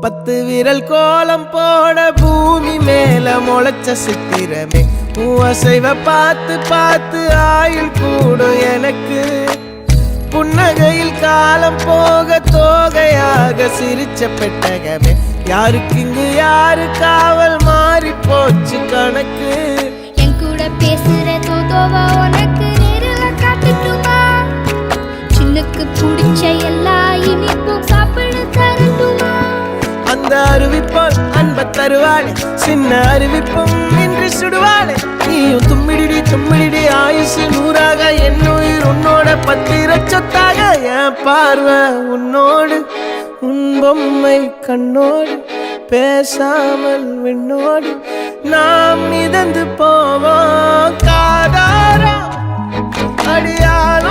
10 விரல் கோலம் போட பூமி மேல முளைச்ச சித்திரமே அசைவ பார்த்து பார்த்து ஆயுள் கூடும் எனக்கு புன்னகையில் காலம் போக தோகையாக சிரிச்ச பெட்டகமே யாருக்கு இங்கு யாரு காவல் மாறி போச்சு கணக்கு என் கூட பேசுற தோதோவா உனக்கு நேரில் காட்டுட்டுமா சின்னுக்கு பிடிச்ச எல்லா இனிப்பும் சாப்பிட தரட்டுமா அந்த அறிவிப்பால் அன்ப தருவாளே சின்ன அறிவிப்பும் இன்று சுடுவாளே நீயும் தும்மிடி தும்மிடி ஆயுசு 100ஆக என் உயிர் உன்னோட 10 சொத்தாக என் பார்வை உன்னோடு உன் பொம்மை கண்ணோடு பேசாமல் விண்ணோடு நாம் மிதந்து போவோம் காதாரா அடியாள